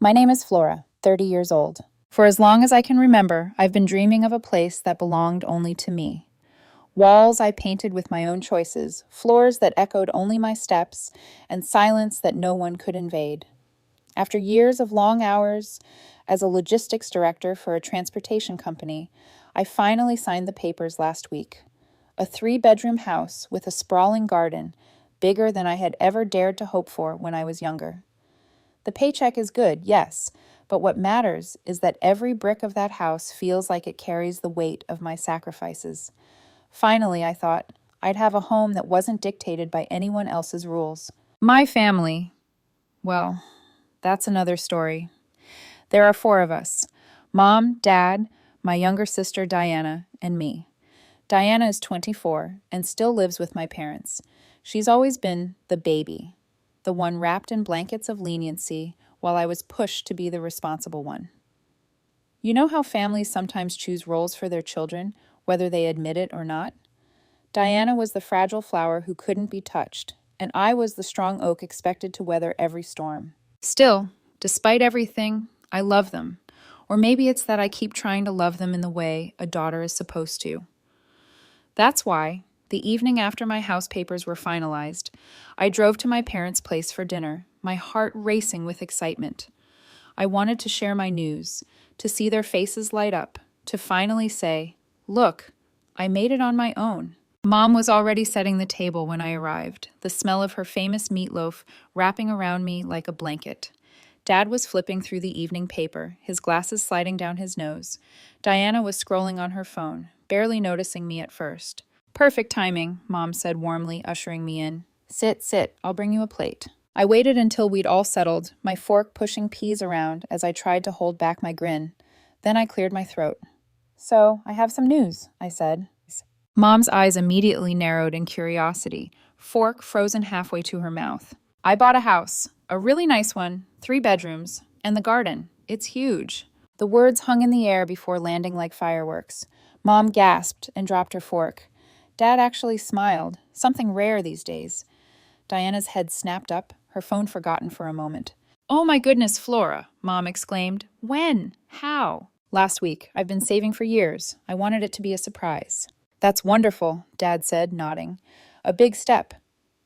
My name is Flora, 30 years old. For as long as I can remember, I've been dreaming of a place that belonged only to me. Walls I painted with my own choices, floors that echoed only my steps, and silence that no one could invade. After years of long hours as a logistics director for a transportation company, I finally signed the papers last week. A 3-bedroom house with a sprawling garden, bigger than I had ever dared to hope for when I was younger. The paycheck is good, yes, but what matters is that every brick of that house feels like it carries the weight of my sacrifices. Finally, I thought, I'd have a home that wasn't dictated by anyone else's rules. My family, well, that's another story. There are 4 of us: Mom, Dad, my younger sister Diana, and me. Diana is 24 and still lives with my parents. She's always been the baby, the one wrapped in blankets of leniency while I was pushed to be the responsible one. You know how families sometimes choose roles for their children, whether they admit it or not? Diana was the fragile flower who couldn't be touched, and I was the strong oak expected to weather every storm. Still, despite everything, I love them. Or maybe it's that I keep trying to love them in the way a daughter is supposed to. That's why, the evening after my house papers were finalized, I drove to my parents' place for dinner, my heart racing with excitement. I wanted to share my news, to see their faces light up, to finally say, "Look, I made it on my own." Mom was already setting the table when I arrived, the smell of her famous meatloaf wrapping around me like a blanket. Dad was flipping through the evening paper, his glasses sliding down his nose. Diana was scrolling on her phone, barely noticing me at first. "Perfect timing," Mom said warmly, ushering me in. Sit, I'll bring you a plate." I waited until we'd all settled, my fork pushing peas around as I tried to hold back my grin. Then I cleared my throat. "So, I have some news," I said. Mom's eyes immediately narrowed in curiosity, fork frozen halfway to her mouth. "I bought a house, a really nice one, 3 bedrooms, and the garden. It's huge." The words hung in the air before landing like fireworks. Mom gasped and dropped her fork. Dad actually smiled, something rare these days. Diana's head snapped up, her phone forgotten for a moment. "Oh my goodness, Flora," Mom exclaimed. "When? How?" "Last week. I've been saving for years. I wanted it to be a surprise." "That's wonderful," Dad said, nodding. "A big step."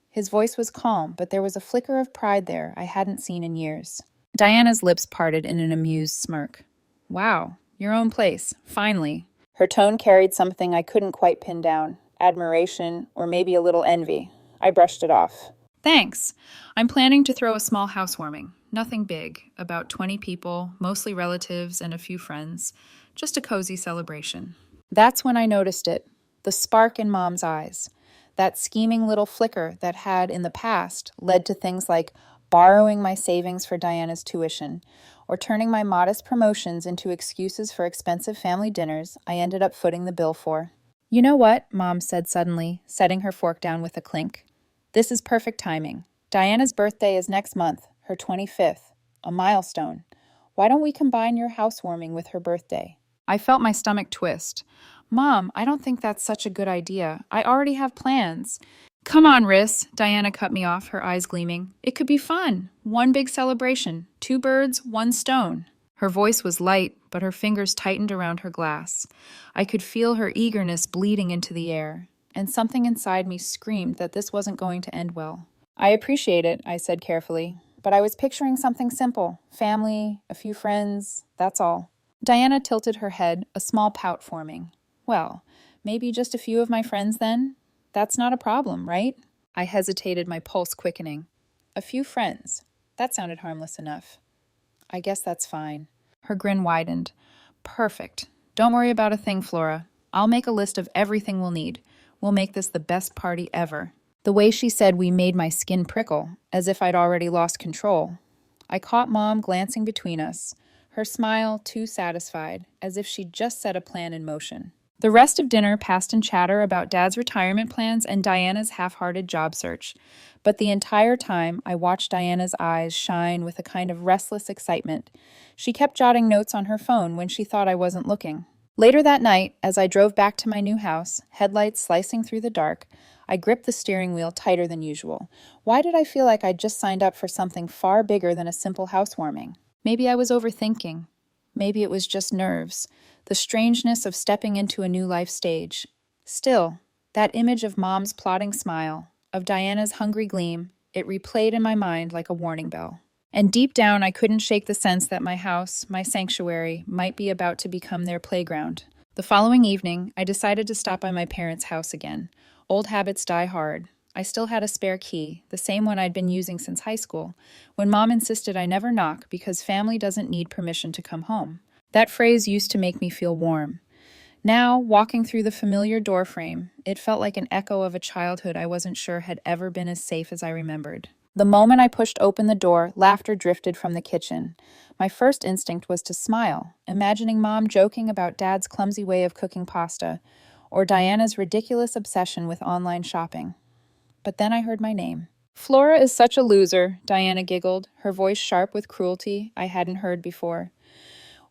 His voice was calm, but there was a flicker of pride there I hadn't seen in years. Diana's lips parted in an amused smirk. "Wow, your own place, finally." Her tone carried something I couldn't quite pin down. Admiration, or maybe a little envy. I brushed it off. "Thanks. I'm planning to throw a small housewarming. Nothing big, about 20 people, mostly relatives and a few friends. Just a cozy celebration." That's when I noticed it. The spark in Mom's eyes. That scheming little flicker that had, in the past, led to things like borrowing my savings for Diana's tuition, or turning my modest promotions into excuses for expensive family dinners I ended up footing the bill for. "You know what?" Mom said suddenly, setting her fork down with a clink. "This is perfect timing. Diana's birthday is next month, her 25th, a milestone. Why don't we combine your housewarming with her birthday?" I felt my stomach twist. "Mom, I don't think that's such a good idea. I already have plans." "Come on, Riss," Diana cut me off, her eyes gleaming. "It could be fun. One big celebration. 2 birds, 1 stone." Her voice was light, but her fingers tightened around her glass. I could feel her eagerness bleeding into the air, and something inside me screamed that this wasn't going to end well. "I appreciate it," I said carefully, "but I was picturing something simple. Family, a few friends, that's all." Diana tilted her head, a small pout forming. "Well, maybe just a few of my friends then? That's not a problem, right?" I hesitated, my pulse quickening. "A few friends. That sounded harmless enough." "I guess that's fine." Her grin widened. "Perfect. Don't worry about a thing, Flora. I'll make a list of everything we'll need. We'll make this the best party ever." The way she said we made my skin prickle, as if I'd already lost control. I caught Mom glancing between us, her smile too satisfied, as if she'd just set a plan in motion. The rest of dinner passed in chatter about Dad's retirement plans and Diana's half-hearted job search. But the entire time, I watched Diana's eyes shine with a kind of restless excitement. She kept jotting notes on her phone when she thought I wasn't looking. Later that night, as I drove back to my new house, headlights slicing through the dark, I gripped the steering wheel tighter than usual. Why did I feel like I'd just signed up for something far bigger than a simple housewarming? Maybe I was overthinking. Maybe it was just nerves, the strangeness of stepping into a new life stage. Still, that image of Mom's plotting smile, of Diana's hungry gleam, it replayed in my mind like a warning bell. And deep down, I couldn't shake the sense that my house, my sanctuary, might be about to become their playground. The following evening, I decided to stop by my parents' house again. Old habits die hard. I still had a spare key, the same one I'd been using since high school, when Mom insisted I never knock because family doesn't need permission to come home. That phrase used to make me feel warm. Now, walking through the familiar doorframe, it felt like an echo of a childhood I wasn't sure had ever been as safe as I remembered. The moment I pushed open the door, laughter drifted from the kitchen. My first instinct was to smile, imagining Mom joking about Dad's clumsy way of cooking pasta, or Diana's ridiculous obsession with online shopping. But then I heard my name. "Flora is such a loser," Diana giggled, her voice sharp with cruelty I hadn't heard before.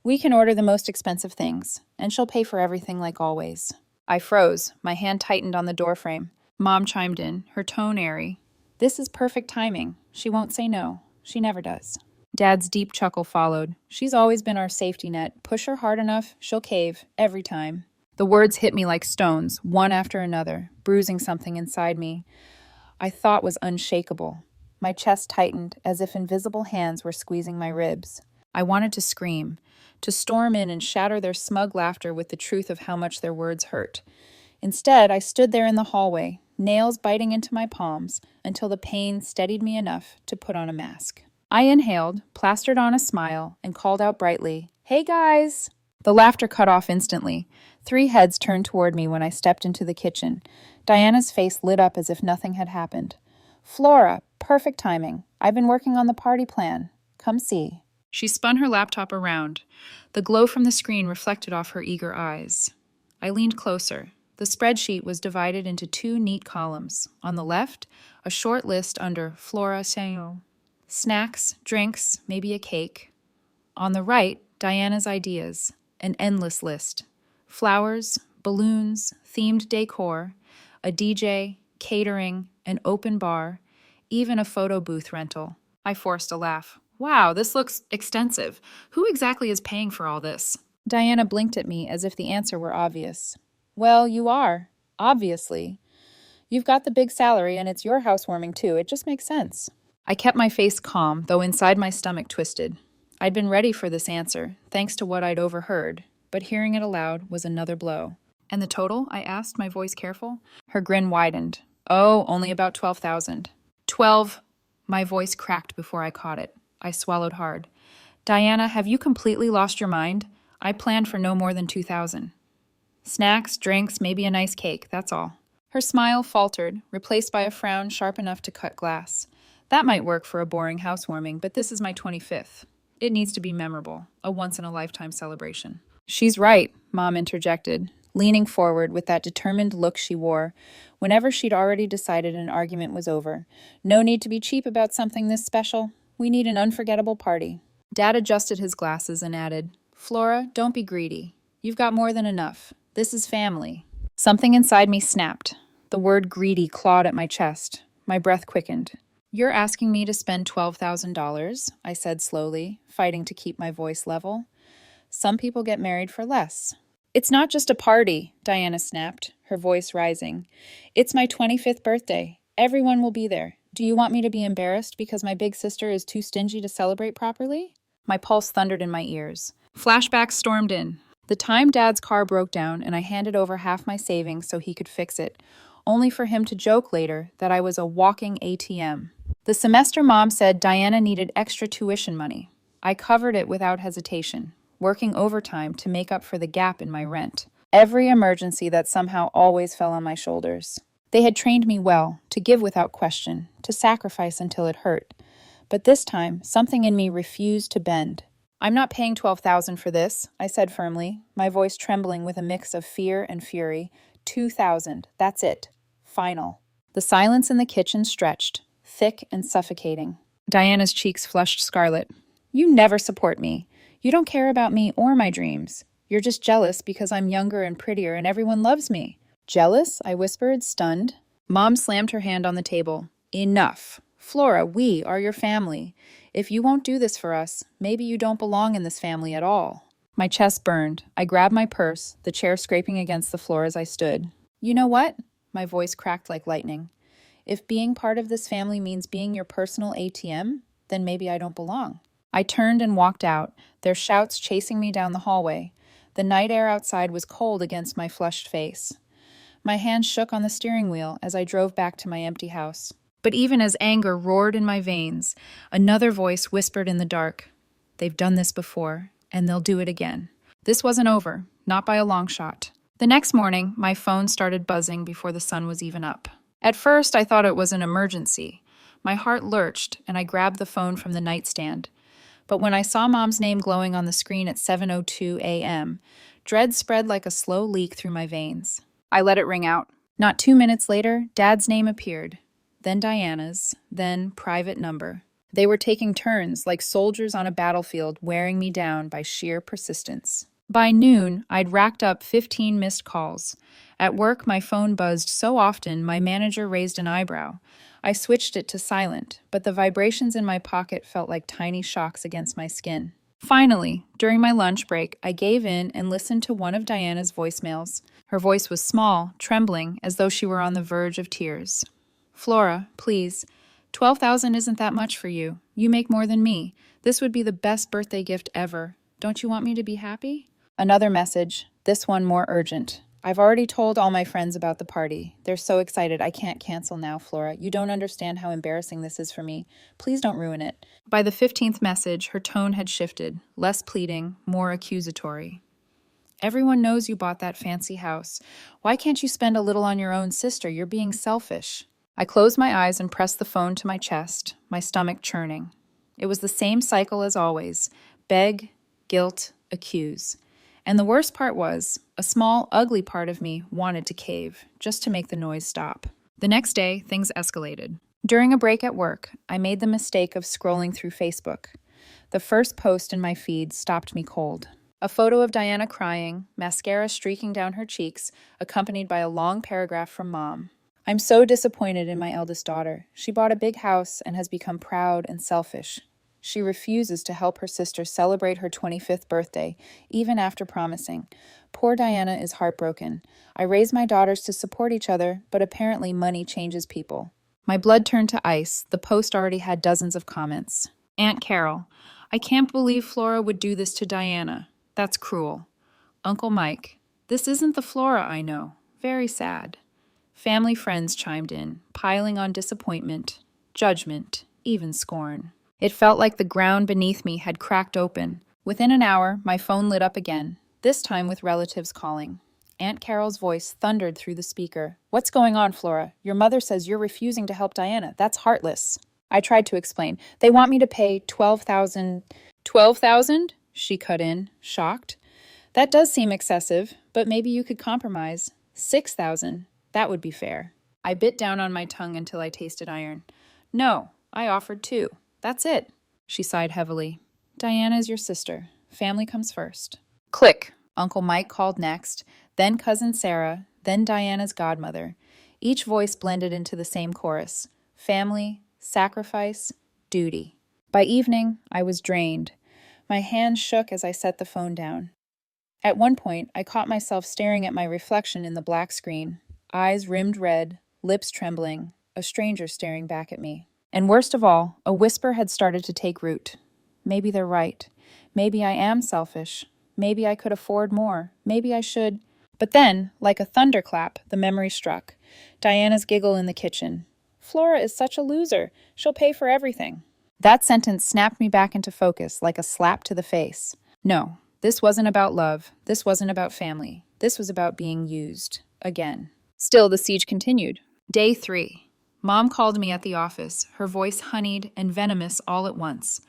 "We can order the most expensive things, and she'll pay for everything like always." I froze, my hand tightened on the doorframe. Mom chimed in, her tone airy. "This is perfect timing. She won't say no. She never does." Dad's deep chuckle followed. "She's always been our safety net. Push her hard enough, she'll cave, every time." The words hit me like stones, one after another, bruising something inside me I thought was unshakable. My chest tightened as if invisible hands were squeezing my ribs. I wanted to scream, to storm in and shatter their smug laughter with the truth of how much their words hurt. Instead, I stood there in the hallway, nails biting into my palms, until the pain steadied me enough to put on a mask. I inhaled, plastered on a smile, and called out brightly, "Hey guys!" The laughter cut off instantly. 3 heads turned toward me when I stepped into the kitchen. Diana's face lit up as if nothing had happened. "Flora, perfect timing. I've been working on the party plan. Come see." She spun her laptop around. The glow from the screen reflected off her eager eyes. I leaned closer. The spreadsheet was divided into 2 neat columns. On the left, a short list under Flora Saison. Snacks, drinks, maybe a cake. On the right, Diana's ideas. An endless list. Flowers, balloons, themed decor, a DJ, catering, an open bar, even a photo booth rental. I forced a laugh. "Wow, this looks extensive. Who exactly is paying for all this?" Diana blinked at me as if the answer were obvious. "Well, you are. Obviously. You've got the big salary and it's your housewarming too. It just makes sense." I kept my face calm, though inside my stomach twisted. I'd been ready for this answer, thanks to what I'd overheard, but hearing it aloud was another blow. "And the total?" I asked, my voice careful. Her grin widened. "Oh, only about 12,000. 12. My voice cracked before I caught it. I swallowed hard. "Diana, have you completely lost your mind? I planned for no more than 2,000. Snacks, drinks, maybe a nice cake, that's all." Her smile faltered, replaced by a frown sharp enough to cut glass. "That might work for a boring housewarming, but this is my 25th. It needs to be memorable, a once-in-a-lifetime celebration." "She's right," Mom interjected, leaning forward with that determined look she wore whenever she'd already decided an argument was over. "No need to be cheap about something this special. We need an unforgettable party." Dad adjusted his glasses and added, "Flora, don't be greedy. You've got more than enough. This is family." Something inside me snapped. The word greedy clawed at my chest. My breath quickened. "You're asking me to spend $12,000, I said slowly, fighting to keep my voice level. "Some people get married for less." "It's not just a party," Diana snapped, her voice rising. "It's my 25th birthday. Everyone will be there. Do you want me to be embarrassed because my big sister is too stingy to celebrate properly?" My pulse thundered in my ears. Flashbacks stormed in. The time Dad's car broke down and I handed over half my savings so he could fix it, only for him to joke later that I was a walking ATM. The semester Mom said Diana needed extra tuition money. I covered it without hesitation, working overtime to make up for the gap in my rent. Every emergency that somehow always fell on my shoulders. They had trained me well, to give without question, to sacrifice until it hurt. But this time, something in me refused to bend. "I'm not paying $12,000 for this," I said firmly, my voice trembling with a mix of fear and fury. 2,000, that's it. Final. The silence in the kitchen stretched, thick and suffocating. Diana's cheeks flushed scarlet. "You never support me. You don't care about me or my dreams. You're just jealous because I'm younger and prettier and everyone loves me." "Jealous?" I whispered, stunned. Mom slammed her hand on the table. "Enough. Flora, we are your family. If you won't do this for us, maybe you don't belong in this family at all. My chest burned. I grabbed my purse, the chair scraping against the floor as I stood. You know what? My voice cracked like lightning. If being part of this family means being your personal ATM, then maybe I don't belong. I turned and walked out, their shouts chasing me down the hallway. The night air outside was cold against my flushed face. My hands shook on the steering wheel as I drove back to my empty house. But even as anger roared in my veins, another voice whispered in the dark. They've done this before, and they'll do it again. This wasn't over, not by a long shot. The next morning, my phone started buzzing before the sun was even up. At first, I thought it was an emergency. My heart lurched, and I grabbed the phone from the nightstand. But when I saw Mom's name glowing on the screen at 7:02 a.m., dread spread like a slow leak through my veins. I let it ring out. Not 2 minutes later, Dad's name appeared. Then Diana's, then private number. They were taking turns, like soldiers on a battlefield, wearing me down by sheer persistence. By noon, I'd racked up 15 missed calls. At work, my phone buzzed so often, my manager raised an eyebrow. I switched it to silent, but the vibrations in my pocket felt like tiny shocks against my skin. Finally, during my lunch break, I gave in and listened to one of Diana's voicemails. Her voice was small, trembling, as though she were on the verge of tears. Flora, please. 12,000 isn't that much for you. You make more than me. This would be the best birthday gift ever. Don't you want me to be happy? Another message, this one more urgent. I've already told all my friends about the party. They're so excited I can't cancel now, Flora. You don't understand how embarrassing this is for me. Please don't ruin it. By the 15th message, her tone had shifted, less pleading, more accusatory. Everyone knows you bought that fancy house. Why can't you spend a little on your own sister? You're being selfish. I closed my eyes and pressed the phone to my chest, my stomach churning. It was the same cycle as always. Beg, guilt, accuse. And the worst part was, a small, ugly part of me wanted to cave, just to make the noise stop. The next day, things escalated. During a break at work, I made the mistake of scrolling through Facebook. The first post in my feed stopped me cold. A photo of Diana crying, mascara streaking down her cheeks, accompanied by a long paragraph from Mom. I'm so disappointed in my eldest daughter. She bought a big house and has become proud and selfish. She refuses to help her sister celebrate her 25th birthday, even after promising. Poor Diana is heartbroken. I raised my daughters to support each other, but apparently money changes people. My blood turned to ice. The post already had dozens of comments. Aunt Carol, I can't believe Flora would do this to Diana. That's cruel. Uncle Mike, this isn't the Flora I know. Very sad. Family friends chimed in, piling on disappointment, judgment, even scorn. It felt like the ground beneath me had cracked open. Within an hour, my phone lit up again, this time with relatives calling. Aunt Carol's voice thundered through the speaker. What's going on, Flora? Your mother says you're refusing to help Diana. That's heartless. I tried to explain. They want me to pay 12,000. 12,000? She cut in, shocked. That does seem excessive, but maybe you could compromise. 6,000. That would be fair. I bit down on my tongue until I tasted iron. No, I offered 2. That's it. She sighed heavily. Diana is your sister. Family comes first. Click. Uncle Mike called next, then Cousin Sarah, then Diana's godmother. Each voice blended into the same chorus. Family, sacrifice, duty. By evening, I was drained. My hands shook as I set the phone down. At one point, I caught myself staring at my reflection in the black screen. Eyes rimmed red, lips trembling, a stranger staring back at me. And worst of all, a whisper had started to take root. Maybe they're right. Maybe I am selfish. Maybe I could afford more. Maybe I should. But then, like a thunderclap, the memory struck. Diana's giggle in the kitchen. Flora is such a loser. She'll pay for everything. That sentence snapped me back into focus like a slap to the face. No, this wasn't about love. This wasn't about family. This was about being used. Again. Still, the siege continued. Day 3. Mom called me at the office, her voice honeyed and venomous all at once.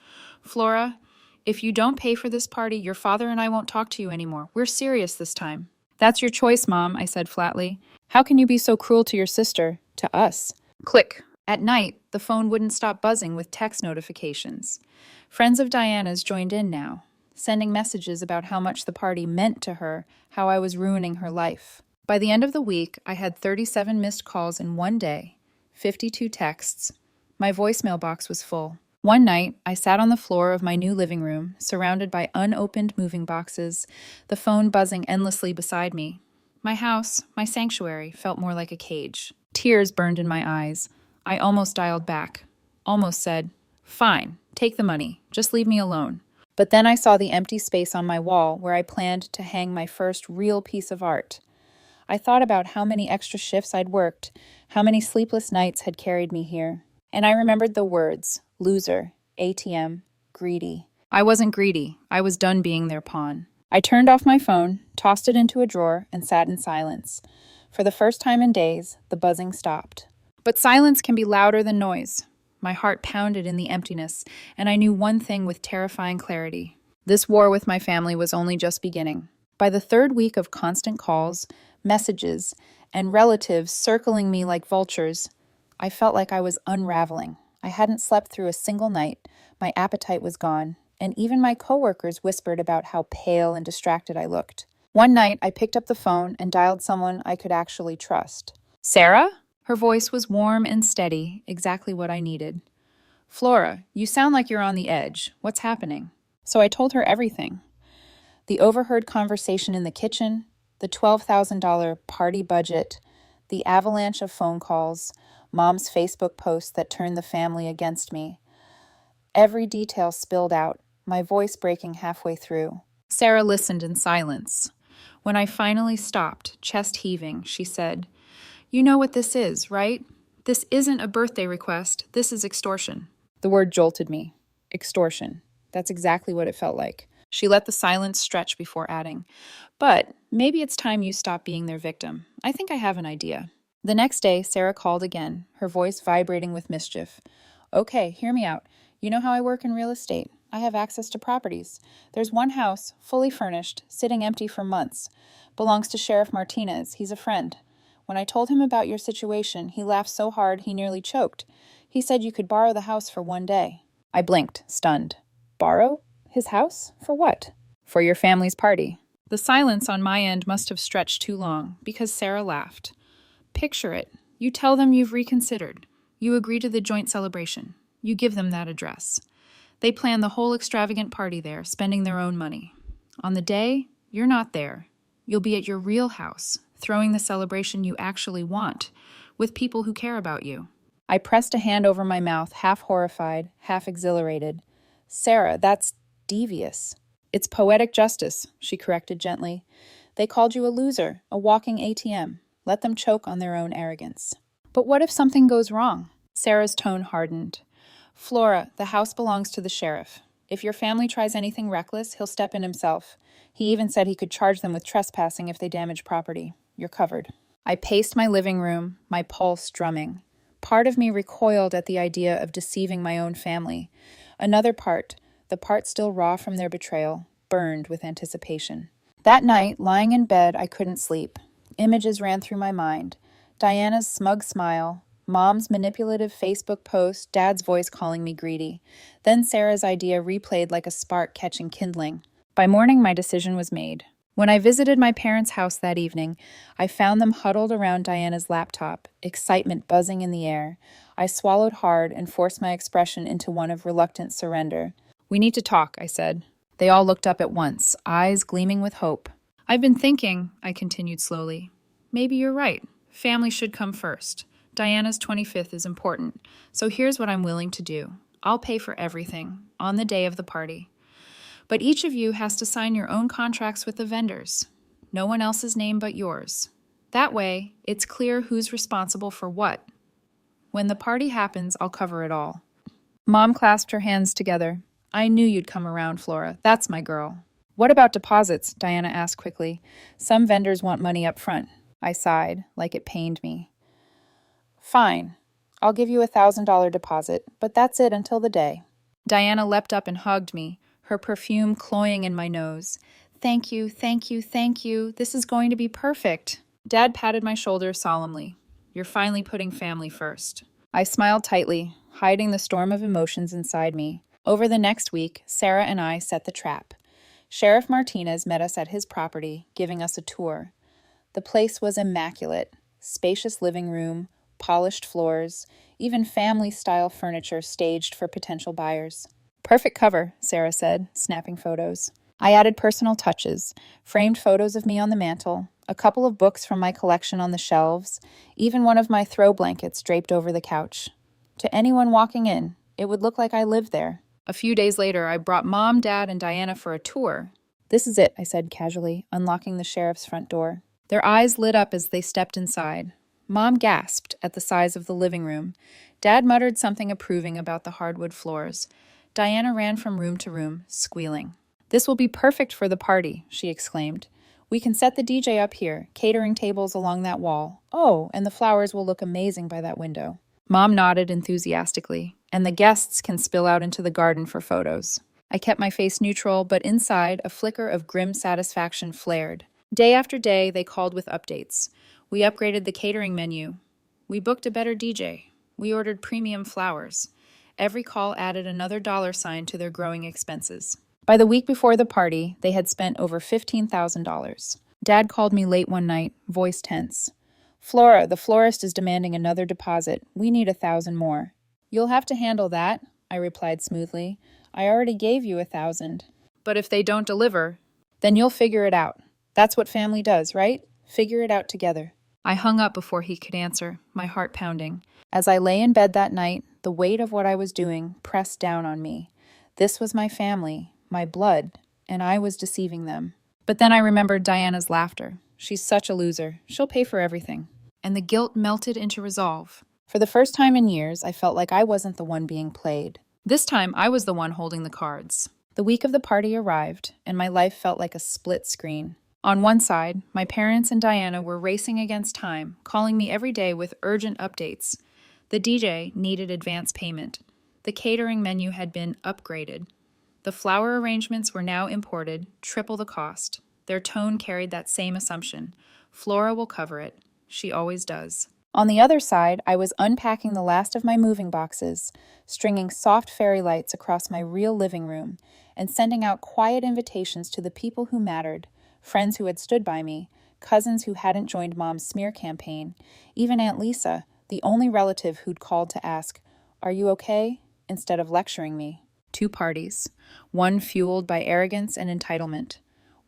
Flora, if you don't pay for this party, your father and I won't talk to you anymore. We're serious this time. That's your choice, Mom, I said flatly. How can you be so cruel to your sister? To us? Click. At night, the phone wouldn't stop buzzing with text notifications. Friends of Diana's joined in now, sending messages about how much the party meant to her, how I was ruining her life. By the end of the week, I had 37 missed calls in one day, 52 texts, My voicemail box was full. One night, I sat on the floor of my new living room, surrounded by unopened moving boxes, the phone buzzing endlessly beside me. My house, my sanctuary, felt more like a cage. Tears burned in my eyes. I almost dialed back. Almost said, "Fine, take the money. Just leave me alone." But then I saw the empty space on my wall where I planned to hang my first real piece of art. I thought about how many extra shifts I'd worked, how many sleepless nights had carried me here. And I remembered the words, loser, ATM, greedy. I wasn't greedy. I was done being their pawn. I turned off my phone, tossed it into a drawer, and sat in silence. For the first time in days, the buzzing stopped. But silence can be louder than noise. My heart pounded in the emptiness, and I knew one thing with terrifying clarity. This war with my family was only just beginning. By the third week of constant calls, messages, and relatives circling me like vultures, I felt like I was unraveling. I hadn't slept through a single night, my appetite was gone, and even my coworkers whispered about how pale and distracted I looked. One night, I picked up the phone and dialed someone I could actually trust. "Sarah?" Her voice was warm and steady, exactly what I needed. "Flora, you sound like you're on the edge. What's happening?" So I told her everything. The overheard conversation in the kitchen, the $12,000 party budget, the avalanche of phone calls, Mom's Facebook post that turned the family against me. Every detail spilled out, my voice breaking halfway through. Sarah listened in silence. When I finally stopped, chest heaving, she said, "You know what this is, right? This isn't a birthday request. This is extortion." The word jolted me. Extortion. That's exactly what it felt like. She let the silence stretch before adding, "But maybe it's time you stop being their victim. I think I have an idea." The next day, Sarah called again, her voice vibrating with mischief. "Okay, hear me out. You know how I work in real estate. I have access to properties. There's one house, fully furnished, sitting empty for months. Belongs to Sheriff Martinez. He's a friend. When I told him about your situation, he laughed so hard he nearly choked. He said you could borrow the house for one day." I blinked, stunned. Borrow? His house? For what? "For your family's party." The silence on my end must have stretched too long, because Sarah laughed. "Picture it. You tell them you've reconsidered. You agree to the joint celebration. You give them that address. They plan the whole extravagant party there, spending their own money. On the day, you're not there. You'll be at your real house, throwing the celebration you actually want, with people who care about you." I pressed a hand over my mouth, half horrified, half exhilarated. "Sarah, that's devious." "It's poetic justice," she corrected gently. "They called you a loser, a walking ATM. Let them choke on their own arrogance." "But what if something goes wrong?" Sarah's tone hardened. "Flora, the house belongs to the sheriff. If your family tries anything reckless, he'll step in himself. He even said he could charge them with trespassing if they damage property. You're covered." I paced my living room, my pulse drumming. Part of me recoiled at the idea of deceiving my own family. Another part, the part still raw from their betrayal, burned with anticipation. That night, lying in bed, I couldn't sleep. Images ran through my mind. Diana's smug smile, Mom's manipulative Facebook post, Dad's voice calling me greedy. Then Sarah's idea replayed like a spark catching kindling. By morning, my decision was made. When I visited my parents' house that evening, I found them huddled around Diana's laptop, excitement buzzing in the air. I swallowed hard and forced my expression into one of reluctant surrender. "We need to talk," I said. They all looked up at once, eyes gleaming with hope. "I've been thinking," I continued slowly. "Maybe you're right. Family should come first. Diana's 25th is important, so here's what I'm willing to do. I'll pay for everything, on the day of the party. But each of you has to sign your own contracts with the vendors. No one else's name but yours. That way, it's clear who's responsible for what. When the party happens, I'll cover it all." Mom clasped her hands together. "I knew you'd come around, Flora. That's my girl." "What about deposits?" Diana asked quickly. "Some vendors want money up front." I sighed, like it pained me. "Fine. I'll give you $1,000 deposit, but that's it until the day." Diana leapt up and hugged me, her perfume cloying in my nose. "Thank you, thank you, thank you. This is going to be perfect." Dad patted my shoulder solemnly. "You're finally putting family first." I smiled tightly, hiding the storm of emotions inside me. Over the next week, Sarah and I set the trap. Sheriff Martinez met us at his property, giving us a tour. The place was immaculate. Spacious living room, polished floors, even family-style furniture staged for potential buyers. Perfect cover, Sarah said, snapping photos. I added personal touches, framed photos of me on the mantle, a couple of books from my collection on the shelves, even one of my throw blankets draped over the couch. To anyone walking in, it would look like I lived there. A few days later, I brought Mom, Dad, and Diana for a tour. "This is it," I said casually, unlocking the sheriff's front door. Their eyes lit up as they stepped inside. Mom gasped at the size of the living room. Dad muttered something approving about the hardwood floors. Diana ran from room to room, squealing. "This will be perfect for the party," she exclaimed. "We can set the DJ up here, catering tables along that wall. Oh, and the flowers will look amazing by that window." Mom nodded enthusiastically, "And the guests can spill out into the garden for photos." I kept my face neutral, but inside, a flicker of grim satisfaction flared. Day after day, they called with updates. We upgraded the catering menu. We booked a better DJ. We ordered premium flowers. Every call added another $sign to their growing expenses. By the week before the party, they had spent over $15,000. Dad called me late one night, voice tense. "Flora, the florist is demanding another deposit. We need 1,000 more." "You'll have to handle that," I replied smoothly. "I already gave you 1,000. But if they don't deliver, then you'll figure it out. That's what family does, right? Figure it out together." I hung up before he could answer, my heart pounding. As I lay in bed that night, the weight of what I was doing pressed down on me. This was my family, my blood, and I was deceiving them. But then I remembered Diana's laughter. She's such a loser. She'll pay for everything. And the guilt melted into resolve. For the first time in years, I felt like I wasn't the one being played. This time, I was the one holding the cards. The week of the party arrived, and my life felt like a split screen. On one side, my parents and Diana were racing against time, calling me every day with urgent updates. The DJ needed advance payment. The catering menu had been upgraded. The flower arrangements were now imported, triple the cost. Their tone carried that same assumption. Flora will cover it. She always does. On the other side, I was unpacking the last of my moving boxes, stringing soft fairy lights across my real living room, and sending out quiet invitations to the people who mattered, friends who had stood by me, cousins who hadn't joined Mom's smear campaign, even Aunt Lisa, the only relative who'd called to ask, "Are you okay?" instead of lecturing me. 2 parties, one fueled by arrogance and entitlement,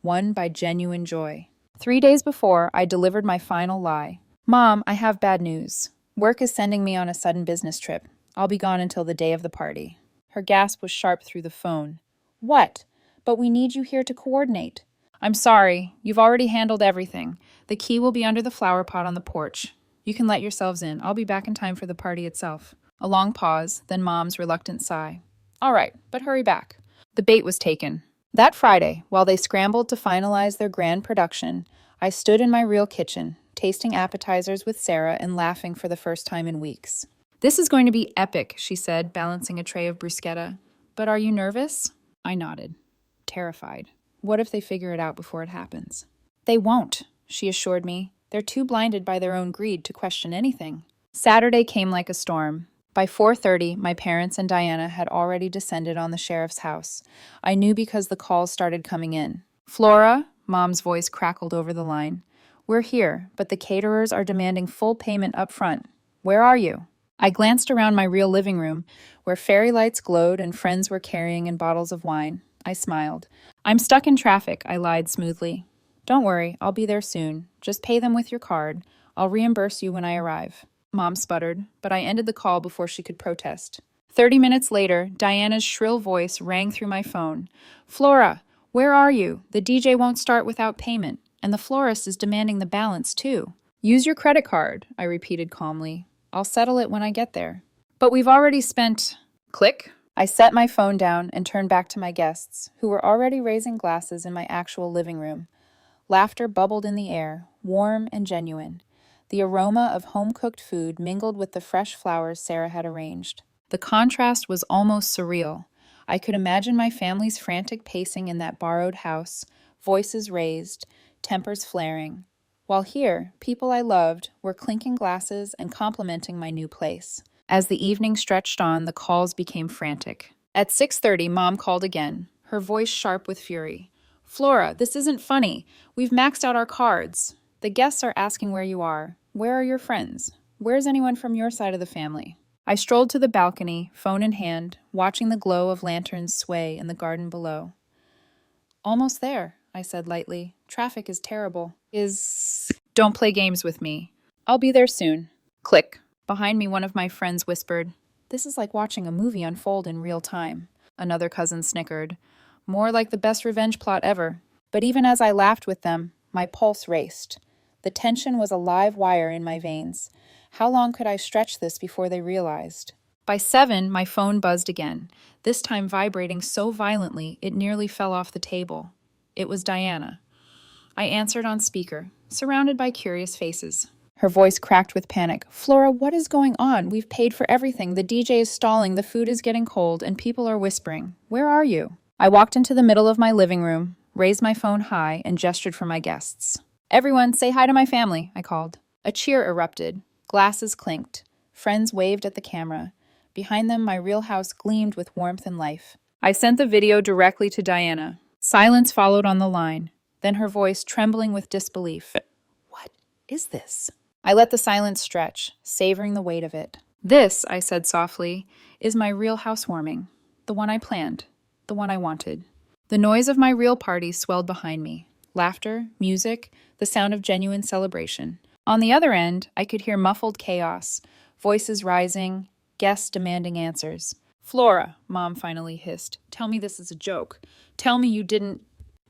one by genuine joy. 3 days before, I delivered my final lie. "Mom, I have bad news. Work is sending me on a sudden business trip. I'll be gone until the day of the party." Her gasp was sharp through the phone. "What? But we need you here to coordinate." "I'm sorry. You've already handled everything. The key will be under the flower pot on the porch. You can let yourselves in. I'll be back in time for the party itself." A long pause, then Mom's reluctant sigh. "All right, but hurry back." The bait was taken. That Friday, while they scrambled to finalize their grand production, I stood in my real kitchen, tasting appetizers with Sarah and laughing for the first time in weeks. "This is going to be epic," she said, balancing a tray of bruschetta. "But are you nervous?" I nodded, terrified. What if they figure it out before it happens? "They won't," she assured me. "They're too blinded by their own greed to question anything." Saturday came like a storm. By 4:30, my parents and Diana had already descended on the sheriff's house. I knew because the calls started coming in. "Flora," Mom's voice crackled over the line. "We're here, but the caterers are demanding full payment up front. Where are you?" I glanced around my real living room, where fairy lights glowed and friends were carrying in bottles of wine. I smiled. "I'm stuck in traffic," I lied smoothly. "Don't worry, I'll be there soon. Just pay them with your card. I'll reimburse you when I arrive." Mom sputtered, but I ended the call before she could protest. 30 minutes later, Diana's shrill voice rang through my phone. "Flora, where are you? The DJ won't start without payment, and the florist is demanding the balance, too." "Use your credit card," I repeated calmly. "I'll settle it when I get there." "But we've already spent—" Click. I set my phone down and turned back to my guests, who were already raising glasses in my actual living room. Laughter bubbled in the air, warm and genuine. The aroma of home-cooked food mingled with the fresh flowers Sarah had arranged. The contrast was almost surreal. I could imagine my family's frantic pacing in that borrowed house, voices raised, tempers flaring. While here, people I loved were clinking glasses and complimenting my new place. As the evening stretched on, the calls became frantic. At 6:30, Mom called again, her voice sharp with fury. "Flora, this isn't funny. We've maxed out our cards. The guests are asking where you are. Where are your friends? Where's anyone from your side of the family? I strolled to the balcony, phone in hand, watching the glow of lanterns sway in the garden below. Almost there, I said lightly. Traffic is terrible. Don't play games with me. I'll be there soon. Click. Behind me, one of my friends whispered, "This is like watching a movie unfold in real time." Another cousin snickered. More like the best revenge plot ever. But even as I laughed with them, my pulse raced. The tension was a live wire in my veins. How long could I stretch this before they realized? By 7, my phone buzzed again, this time vibrating so violently it nearly fell off the table. It was Diana. I answered on speaker, surrounded by curious faces. Her voice cracked with panic. "Flora, what is going on? We've paid for everything. The DJ is stalling, the food is getting cold, and people are whispering. Where are you?" I walked into the middle of my living room, raised my phone high, and gestured for my guests. "Everyone, say hi to my family," I called. A cheer erupted. Glasses clinked. Friends waved at the camera. Behind them, my real house gleamed with warmth and life. I sent the video directly to Diana. Silence followed on the line. Then her voice trembling with disbelief. "What is this?" I let the silence stretch, savoring the weight of it. "This," I said softly, "is my real housewarming. The one I planned. The one I wanted." The noise of my real party swelled behind me. Laughter, music, the sound of genuine celebration. On the other end, I could hear muffled chaos, voices rising, guests demanding answers. "Flora," Mom finally hissed, "tell me this is a joke. Tell me you didn't—"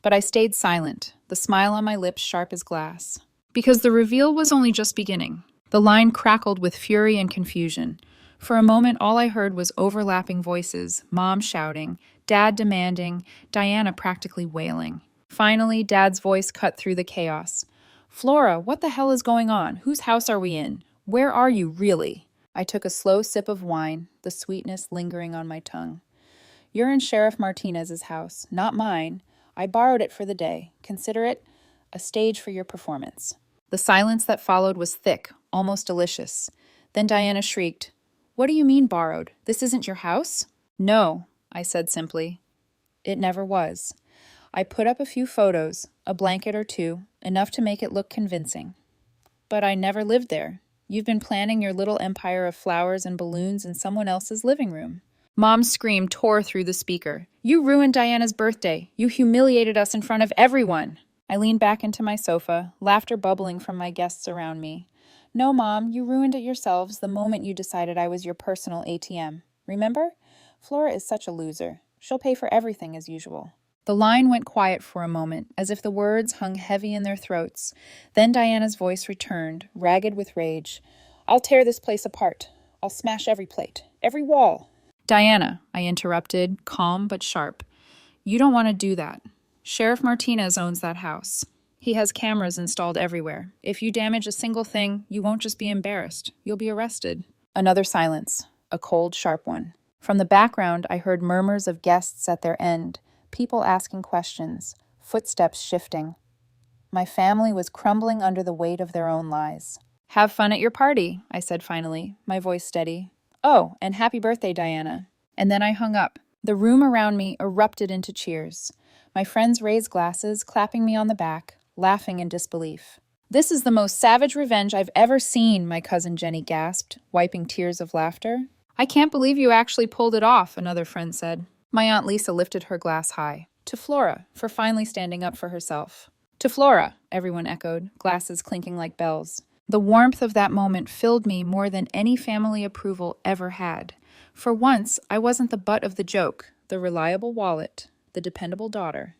But I stayed silent, the smile on my lips sharp as glass. Because the reveal was only just beginning. The line crackled with fury and confusion. For a moment, all I heard was overlapping voices, Mom shouting, Dad demanding, Diana practically wailing. Finally, Dad's voice cut through the chaos. "Flora, what the hell is going on? Whose house are we in? Where are you, really?" I took a slow sip of wine, the sweetness lingering on my tongue. "You're in Sheriff Martinez's house, not mine. I borrowed it for the day. Consider it a stage for your performance." The silence that followed was thick, almost delicious. Then Diana shrieked, "What do you mean borrowed? This isn't your house?" "No," I said simply. It never was. I put up a few photos, a blanket or two, enough to make it look convincing. But I never lived there. You've been planning your little empire of flowers and balloons in someone else's living room. Mom's scream tore through the speaker. "You ruined Diana's birthday. You humiliated us in front of everyone." I leaned back into my sofa, laughter bubbling from my guests around me. "No, Mom, you ruined it yourselves the moment you decided I was your personal ATM. Remember? Flora is such a loser. She'll pay for everything as usual." The line went quiet for a moment, as if the words hung heavy in their throats. Then Diana's voice returned, ragged with rage. "I'll tear this place apart. I'll smash every plate, every wall." "Diana," I interrupted, calm but sharp. "You don't want to do that. Sheriff Martinez owns that house. He has cameras installed everywhere. If you damage a single thing, you won't just be embarrassed. You'll be arrested." Another silence, a cold, sharp one. From the background, I heard murmurs of guests at their end, people asking questions, footsteps shifting. My family was crumbling under the weight of their own lies. "Have fun at your party," I said finally, my voice steady. "Oh, and happy birthday, Diana." And then I hung up. The room around me erupted into cheers. My friends raised glasses, clapping me on the back, laughing in disbelief. "This is the most savage revenge I've ever seen," my cousin Jenny gasped, wiping tears of laughter. "I can't believe you actually pulled it off," another friend said. My Aunt Lisa lifted her glass high. "To Flora, for finally standing up for herself." "To Flora," everyone echoed, glasses clinking like bells. The warmth of that moment filled me more than any family approval ever had. For once, I wasn't the butt of the joke, the reliable wallet, the dependable daughter.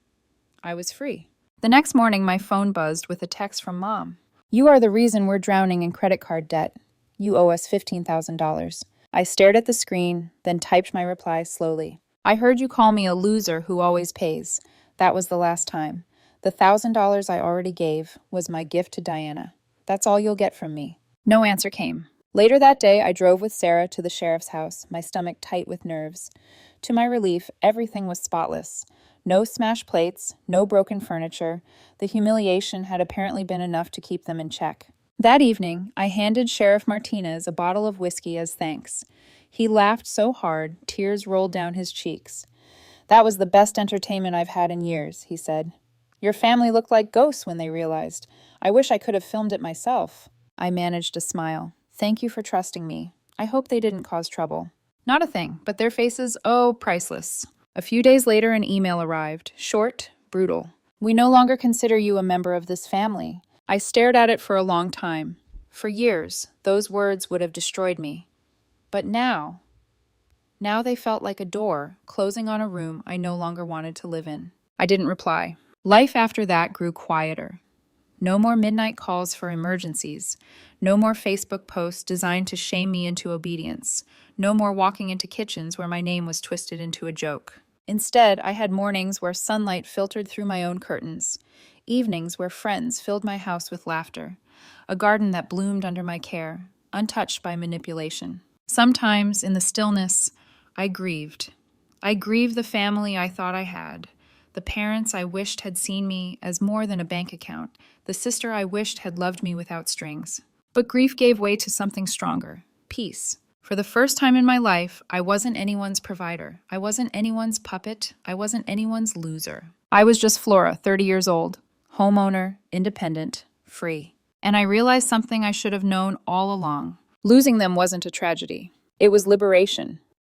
I was free. The next morning, my phone buzzed with a text from Mom. "You are the reason we're drowning in credit card debt. You owe us $15,000. I stared at the screen, then typed my reply slowly. "I heard you call me a loser who always pays. That was the last time. The $1,000 I already gave was my gift to Diana. That's all you'll get from me." No answer came. Later that day, I drove with Sarah to the sheriff's house, my stomach tight with nerves. To my relief, everything was spotless. No smashed plates, no broken furniture. The humiliation had apparently been enough to keep them in check. That evening, I handed Sheriff Martinez a bottle of whiskey as thanks. He laughed so hard, tears rolled down his cheeks. "That was the best entertainment I've had in years," he said. "Your family looked like ghosts when they realized. I wish I could have filmed it myself." I managed a smile. Thank you for trusting me. I hope they didn't cause trouble. Not a thing, but their faces, oh, priceless. A few days later, an email arrived. Short, brutal. We no longer consider you a member of this family. I stared at it for a long time. For years, those words would have destroyed me. But now they felt like a door closing on a room I no longer wanted to live in. I didn't reply. Life after that grew quieter. No more midnight calls for emergencies. No more Facebook posts designed to shame me into obedience. No more walking into kitchens where my name was twisted into a joke. Instead, I had mornings where sunlight filtered through my own curtains, evenings where friends filled my house with laughter, a garden that bloomed under my care, untouched by manipulation. Sometimes, in the stillness, I grieved. I grieved the family I thought I had, the parents I wished had seen me as more than a bank account, the sister I wished had loved me without strings. But grief gave way to something stronger, peace. For the first time in my life, I wasn't anyone's provider. I wasn't anyone's puppet. I wasn't anyone's loser. I was just Flora, 30 years old, homeowner, independent, free. And I realized something I should have known all along. Losing them wasn't a tragedy. It was liberation.